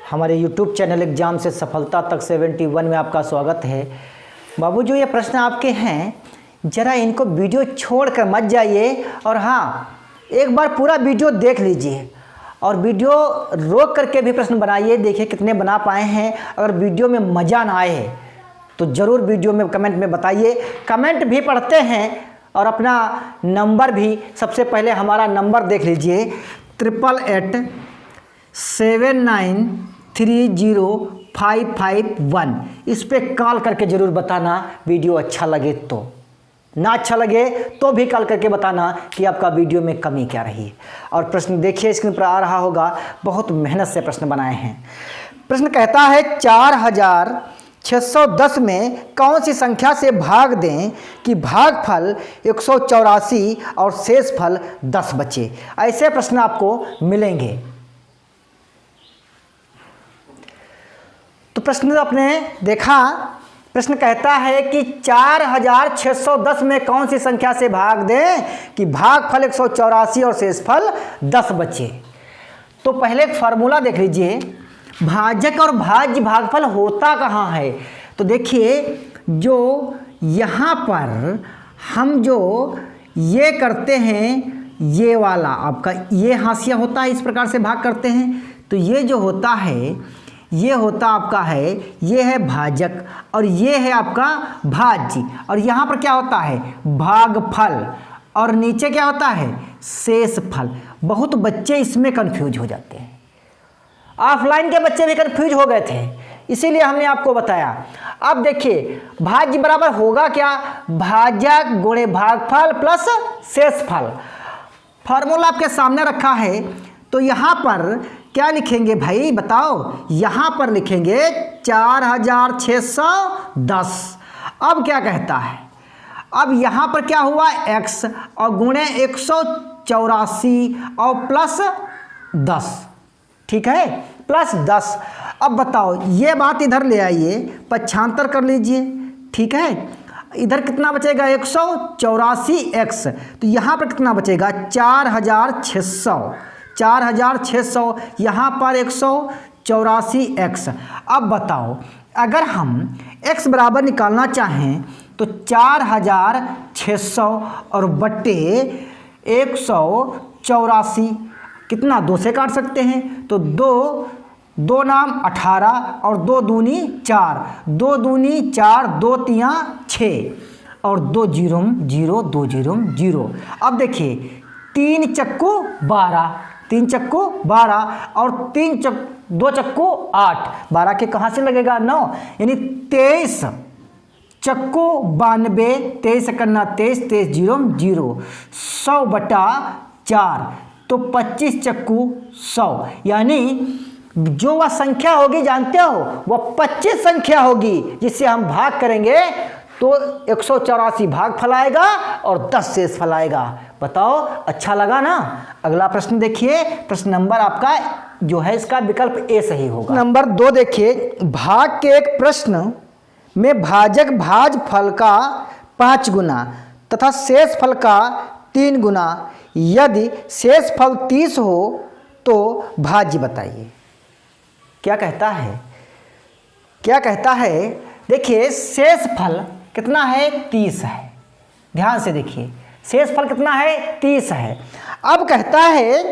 हमारे YouTube channel exam से सफलता तक 71 में आपका स्वागत है। बाबू जो ये प्रश्न आपके हैं, ज़रा इनको वीडियो छोड़कर मत जाइए और हाँ, एक बार पूरा वीडियो देख लीजिए और वीडियो रोक करके भी प्रश्न बनाइए, देखिए कितने बना पाए हैं। अगर वीडियो में मज़ा ना आए तो ज़रूर वीडियो में कमेंट में बताइए। कमेंट भी पढ़ते हैं और अपना नंबर भी, सबसे पहले हमारा नंबर देख लीजिए 8887930551। इस पे कॉल करके ज़रूर बताना वीडियो अच्छा लगे तो, ना अच्छा लगे तो भी कॉल करके बताना कि आपका वीडियो में कमी क्या रही है। और प्रश्न देखिए स्क्रीन पर आ रहा होगा, बहुत मेहनत से प्रश्न बनाए हैं। प्रश्न कहता है 4610 में कौन सी संख्या से भाग दें कि भागफल 184 और शेषफल 10 बचे। ऐसे प्रश्न आपको मिलेंगे। तो प्रश्न आपने देखा, प्रश्न कहता है कि 4610 में कौन सी संख्या से भाग दें कि भागफल 184 और शेषफल 10 बचे। तो पहले एक फार्मूला देख लीजिए, भाजक और भाज्य भागफल होता कहाँ है। तो देखिए, जो यहाँ पर हम जो ये करते हैं, ये वाला आपका ये हाशिया होता है, इस प्रकार से भाग करते हैं। तो ये जो होता है, ये होता आपका है, ये है भाजक और ये है आपका भाज्य। और यहाँ पर क्या होता है, भागफल, और नीचे क्या होता है, शेषफल। बहुत बच्चे इसमें कंफ्यूज हो जाते हैं, ऑफलाइन के बच्चे भी कंफ्यूज हो गए थे, इसीलिए हमने आपको बताया। अब देखिए, भाज्य बराबर होगा क्या, भाजक गुणे भागफल प्लस शेषफल। फार्मूला आपके सामने रखा है। तो यहाँ पर क्या लिखेंगे भाई बताओ, यहाँ पर लिखेंगे 4610। अब क्या कहता है, अब यहाँ पर क्या हुआ, x और गुणे 184 और प्लस 10, ठीक है, प्लस 10। अब बताओ, ये बात इधर ले आइए, पक्षांतर कर लीजिए, ठीक है। इधर कितना बचेगा, 184x, तो यहाँ पर कितना बचेगा, 4600, यहाँ पर 184x। अब बताओ, अगर हम x बराबर निकालना चाहें तो 4600 और बट्टे 184, कितना, 2 से काट सकते हैं। तो 2 नाम 18 और 2 दूनी 4, 2 दूनी 4, 2 तियाँ 6 और 2 जीरो 0, 2 जीरो 0। अब देखिए, 3 चक्कू 12, 3 चक्कू 12 और 2 चक्कू 8, 12 के कहाँ से लगेगा, 9, यानी 23 चक्कू 92, 23 करना 23, 23 जीरो 0, 100 बटा 4, तो 25 चक्कू 100, यानी जो वह संख्या होगी जानते हो, वह 25 संख्या होगी जिससे हम भाग करेंगे तो 184 भागफल आएगा और 10 शेषफल आएगा। बताओ, अच्छा लगा ना। अगला प्रश्न देखिए, प्रश्न नंबर आपका जो है इसका विकल्प ए सही होगा। नंबर 2 देखिए, भाग के एक प्रश्न में भाजक भाजफल का 5 गुना तथा शेषफल का 3 गुना, यदि शेषफल 30 हो तो भाज्य बताइए। क्या कहता है, क्या कहता है, देखिए शेषफल कितना है, 30 है। ध्यान से देखिए, शेषफल कितना है, 30 है। अब कहता है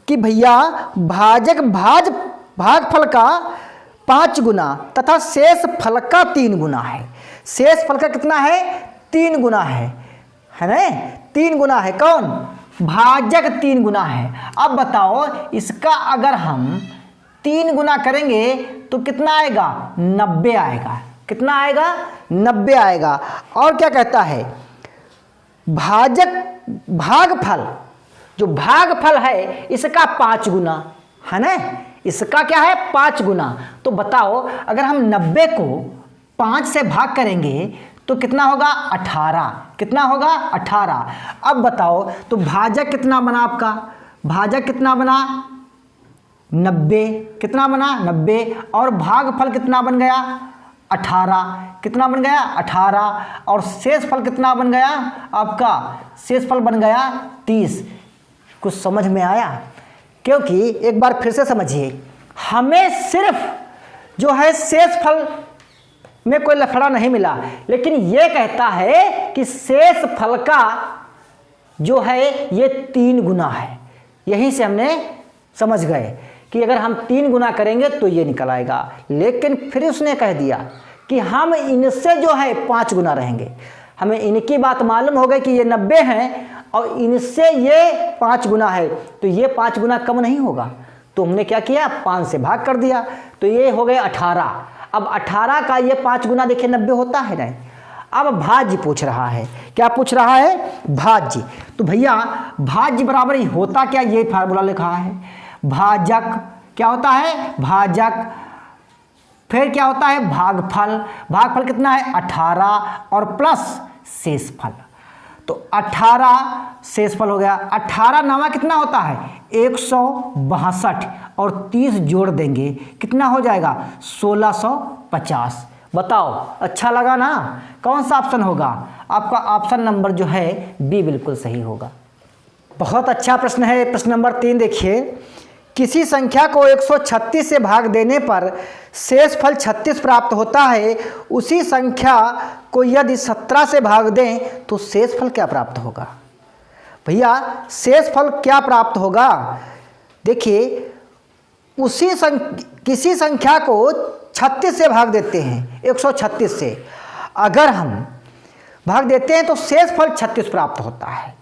कि भैया भाजक भागफल का 5 गुना तथा शेषफल का 3 गुना है। शेषफल का कितना है, 3 गुना है ना, 3 गुना है। कौन, भाजक 3 गुना है। अब बताओ, इसका अगर हम 3 गुना करेंगे तो कितना आएगा, 90 आएगा। कितना आएगा, 90 आएगा। और क्या कहता है, भाजक भागफल, जो भागफल है इसका 5 गुना है ना, इसका क्या है, 5 गुना। तो बताओ, अगर हम 90 को 5 से भाग करेंगे तो कितना होगा, 18। कितना होगा, 18। अब बताओ, तो भाजक कितना बना आपका, भाजक कितना बना, 90, कितना बना, 90, और भागफल कितना बन गया, 18, कितना बन गया, 18, और शेषफल कितना बन गया आपका, शेषफल बन गया 30। कुछ समझ में आया, क्योंकि एक बार फिर से समझिए, हमें सिर्फ जो है शेषफल में कोई लफड़ा नहीं मिला, लेकिन ये कहता है कि शेषफल का जो है ये 3 गुना है। यहीं से हमने समझ गए कि अगर हम 3 गुना करेंगे तो ये निकल आएगा। लेकिन फिर उसने कह दिया कि हम इनसे जो है 5 गुना रहेंगे। हमें इनकी बात मालूम हो गई कि ये 90 हैं और इनसे ये 5 गुना है, तो ये 5 गुना कम नहीं होगा। तो हमने क्या किया, 5 से भाग कर दिया, तो ये हो गए 18। अब 18 का ये 5 गुना देखिए 90 होता है नहीं। अब भाज्य पूछ रहा है, क्या पूछ रहा है, भाज्य। तो भैया भाज्य बराबर ही होता क्या, ये फार्मूला लिखा है। भाजक क्या होता है, भाजक। फिर क्या होता है, भागफल। भागफल कितना है, 18 और प्लस शेषफल। तो 18 शेषफल हो गया। 18 नवा कितना होता है, 162 और 30 जोड़ देंगे कितना हो जाएगा, 1650। बताओ अच्छा लगा ना। कौन सा ऑप्शन होगा आपका, ऑप्शन नंबर जो है बी बिल्कुल सही होगा। बहुत अच्छा प्रश्न है प्रश्न नंबर 3। देखिए, किसी संख्या को 136 से भाग देने पर शेषफल 36 प्राप्त होता है। उसी संख्या को यदि 17 से भाग दें तो शेषफल क्या प्राप्त होगा। भैया शेषफल क्या प्राप्त होगा, देखिए किसी संख्या को 36 से भाग देते हैं, 136 से अगर हम भाग देते हैं तो शेषफल 36 प्राप्त होता है।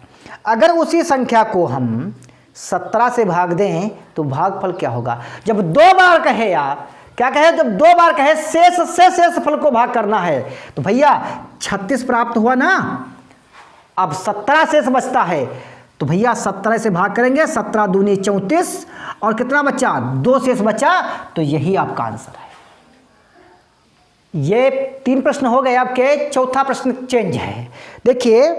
अगर उसी संख्या को हम 17 से भाग दें तो भागफल क्या होगा। जब 2 बार कहे यार, क्या कहे, जब 2 बार कहे शेष से शेषफल को भाग करना है, तो भैया 36 प्राप्त हुआ ना, अब 17 शेष बचता है, तो भैया 17 से भाग करेंगे, 17 दूनी 34 और कितना बचा, 2 शेष बचा, तो यही आपका आंसर है। ये 3 प्रश्न हो गए आपके। चौथा प्रश्न चेंज है। देखिए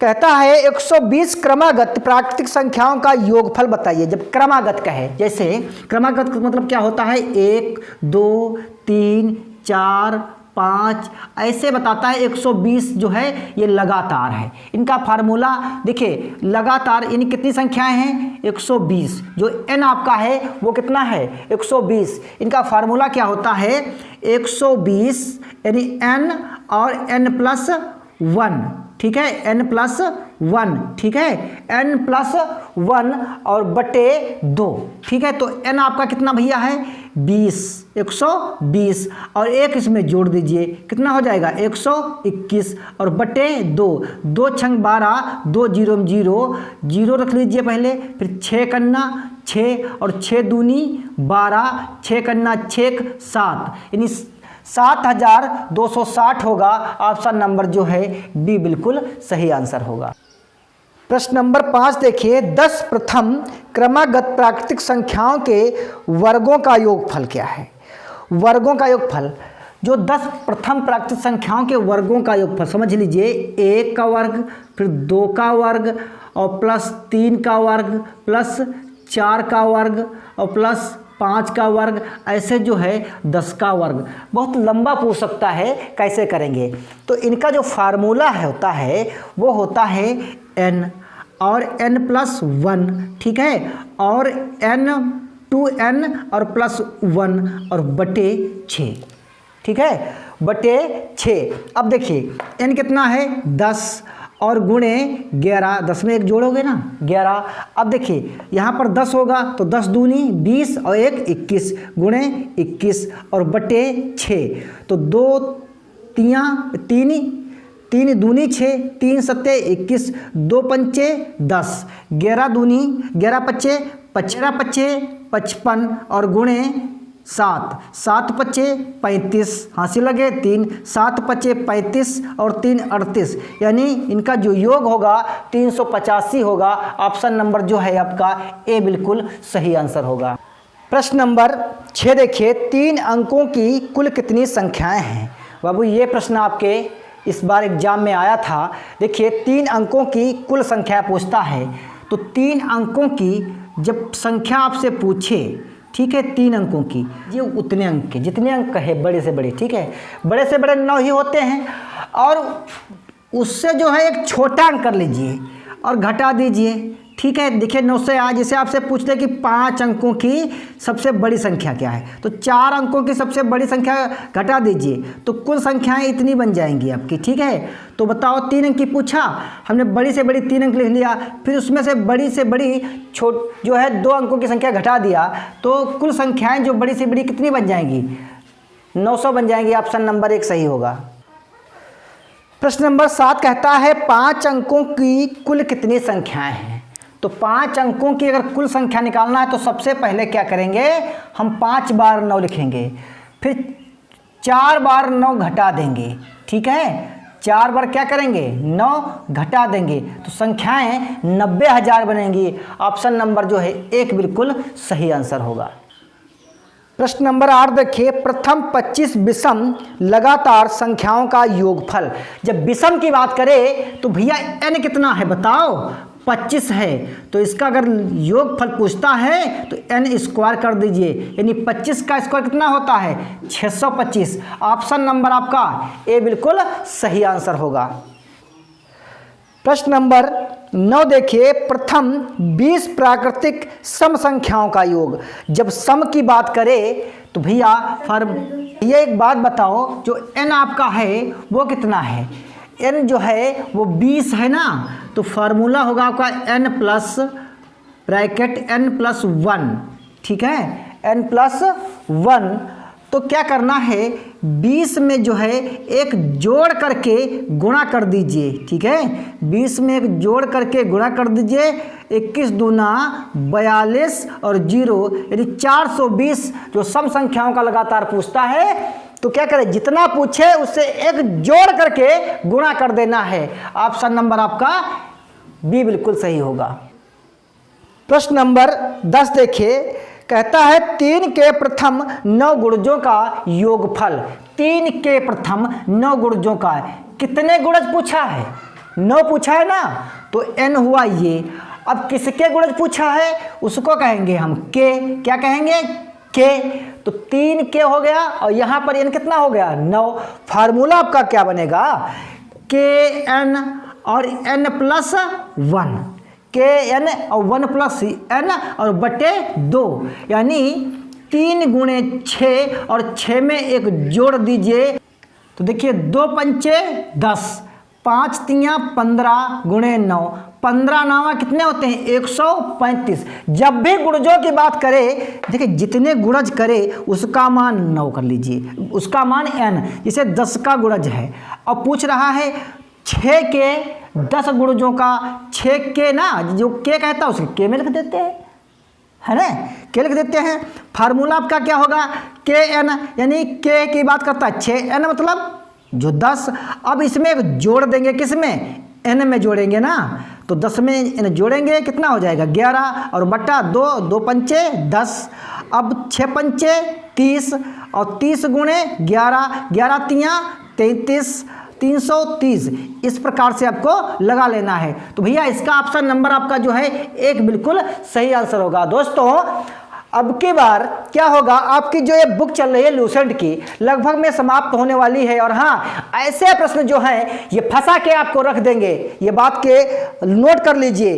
कहता है 120 क्रमागत प्राकृतिक संख्याओं का योगफल बताइए। जब क्रमागत कहे, जैसे क्रमागत मतलब क्या होता है, 1 2 3 4 5 ऐसे बताता है। 120 जो है ये लगातार है। इनका फार्मूला देखिए, लगातार यानी कितनी संख्याएं हैं, 120। जो n आपका है वो कितना है, 120। इनका फार्मूला क्या होता है, 120 यानी n और n+1, ठीक है, n+1, ठीक है, n+1 और बटे 2, ठीक है। तो n आपका कितना भैया है, 20, 120 और 1 इसमें जोड़ दीजिए कितना हो जाएगा, 121 और बटे 2, 2 छंग 12, 2 0 0 0 रख लीजिए पहले, फिर 6 कन्ना 6 और 6 दूनी 12, 6 कन्ना 6 7, यानी 7260 होगा। ऑप्शन नंबर जो है बी बिल्कुल सही आंसर होगा। प्रश्न नंबर 5 देखिए, 10 प्रथम क्रमागत प्राकृतिक संख्याओं के वर्गों का योगफल क्या है। वर्गों का योगफल, जो 10 प्रथम प्राकृतिक संख्याओं के वर्गों का योगफल समझ लीजिए, 1 का वर्ग, फिर 2 का वर्ग और प्लस 3 का वर्ग, प्लस 4 का वर्ग और प्लस 5 का वर्ग, ऐसे जो है 10 का वर्ग। बहुत लंबा पूछ सकता है, कैसे करेंगे। तो इनका जो फार्मूला है होता है वो होता है n और n+1, ठीक है, और n 2n और +1 और बटे 6, ठीक है, बटे 6। अब देखिए n कितना है, 10 और गुणे 11, 10 में 1 जोड़ोगे ना 11। अब देखिए यहाँ पर 10 होगा तो 10 दूनी 20 और 1 21 गुणे 21 और बटे 6, तो 2 3 दूनी 6, 3 सत्ते 21, 2 पंचे 10, 11 दूनी 11 पच्चे 55 55 और गुणे 7, 7 पच्चे 35, हासिल लगे 3, 7 पच्चे 35 और 3 38, यानी इनका जो योग होगा 385 होगा। ऑप्शन नंबर जो है आपका ए बिल्कुल सही आंसर होगा। प्रश्न नंबर 6 देखिए, 3 अंकों की कुल कितनी संख्याएं हैं। बाबू ये प्रश्न आपके इस बार एग्जाम में आया था। देखिए 3 अंकों की कुल संख्या पूछता है, तो 3 अंकों की जब संख्या आपसे पूछे, ठीक है, 3 अंकों की, ये उतने अंक के जितने अंक है बड़े से बड़े, ठीक है, बड़े से बड़े 9 ही होते हैं, और उससे जो है एक छोटा अंक कर लीजिए और घटा दीजिए, ठीक है। देखिए 9 से आज जैसे आपसे पूछते कि 5 अंकों की सबसे बड़ी संख्या क्या है, तो 4 अंकों की सबसे बड़ी संख्या घटा दीजिए तो कुल संख्याएं इतनी बन जाएंगी आपकी। ठीक है, तो बताओ 3 अंक की पूछा, हमने बड़ी से बड़ी 3 अंक लिख लिया, फिर उसमें से बड़ी छोट जो है 2 अंकों की संख्या घटा दिया, तो कुल संख्याएं जो बड़ी से बड़ी कितनी बन जाएंगी, 900 बन जाएंगी। ऑप्शन नंबर 1 सही होगा। प्रश्न नंबर 7 कहता है 5 अंकों की कुल कितनी संख्याएं हैं। तो 5 अंकों की अगर कुल संख्या निकालना है तो सबसे पहले क्या करेंगे, हम 5 बार 9 लिखेंगे, फिर 4 बार 9 घटा देंगे। ठीक है, 4 बार क्या करेंगे, 9 घटा देंगे, तो संख्याएं 90,000 बनेंगी। ऑप्शन नंबर जो है 1 बिल्कुल सही आंसर होगा। प्रश्न नंबर 8 देखिए, प्रथम 25 विषम लगातार संख्याओं का योगफल। जब विषम की बात करें तो भैया n कितना है बताओ, 25 है, तो इसका अगर योगफल पूछता है तो n स्क्वायर कर दीजिए, यानी 25 का स्क्वायर कितना होता है, 625। ऑप्शन नंबर आपका ए बिल्कुल सही आंसर होगा। प्रश्न नंबर 9 देखिए, प्रथम 20 प्राकृतिक सम संख्याओं का योग। जब सम की बात करें तो भैया ये एक बात बताओ, जो n आपका है वो कितना है, n जो है वो 20 है ना, तो फार्मूला होगा आपका n plus bracket n plus 1। ठीक है, n प्लस 1, तो क्या करना है, 20 में जो है एक जोड़ करके गुणा कर दीजिए। ठीक है, 20 में एक जोड़ करके गुणा कर दीजिए, 21 दूना 42 और 0 यानी 420 जो सम संख्याओं का लगातार पूछता है, तो क्या करें, जितना पूछे उससे एक जोड़ करके गुणा कर देना है। ऑप्शन नंबर आपका बी बिल्कुल सही होगा। प्रश्न नंबर 10 देखिए, कहता है 3 के प्रथम 9 गुणजों का योगफल। 3 के प्रथम 9 गुणजों का कितने गुणज पूछा है, 9 पूछा है ना, तो n हुआ ये। अब किसके गुणज पूछा है उसको कहेंगे हम के, क्या कहेंगे, के। तो 3 के हो गया और यहाँ पर n कितना हो गया, 9। फार्मूला आपका क्या बनेगा, के n और n प्लस 1, के एन और 1 प्लस n और बटे 2, यानी 3 गुणे 6 और 6 में एक जोड़ दीजिए, तो देखिए 2 पंचे 10, 5 तियाँ 15 गुणे 9, 15 9 कितने होते हैं, 135। जब भी गुणजों की बात करें, देखिए जितने गुणज करे उसका मान 9 कर लीजिए, उसका मान n, जैसे 10 का गुणज है। अब पूछ रहा है 6 के 10 गुणजों का, 6 के ना जो के कहता है उसके के में लिख देते हैं, है ना, के लिख देते हैं। फार्मूला आपका क्या होगा, के एन, यानी के की बात करता है 6n मतलब जो 10। अब इसमें एक जोड़ देंगे, किस में, n में जोड़ेंगे ना, तो 10 में n जोड़ेंगे कितना हो जाएगा 11 और बट्टा 2, 2 पंचे 10। अब 6 पंचे 30 और 30 गुणे 11, 11 तियाँ 33, 330। इस प्रकार से आपको लगा लेना है। तो भैया इसका ऑप्शन नंबर आपका जो है 1 बिल्कुल सही आंसर होगा। दोस्तों अब की बार क्या होगा, आपकी जो ये बुक चल रही है लूसेंट की, लगभग में समाप्त होने वाली है। और हाँ, ऐसे प्रश्न जो हैं ये फंसा के आपको रख देंगे, ये बात के नोट कर लीजिए।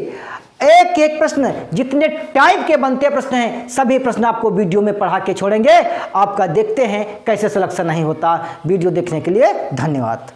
एक एक प्रश्न, जितने टाइप के बनते प्रश्न हैं सभी प्रश्न आपको वीडियो में पढ़ा के छोड़ेंगे। आपका देखते हैं कैसे सिलेक्शन नहीं होता। वीडियो देखने के लिए धन्यवाद।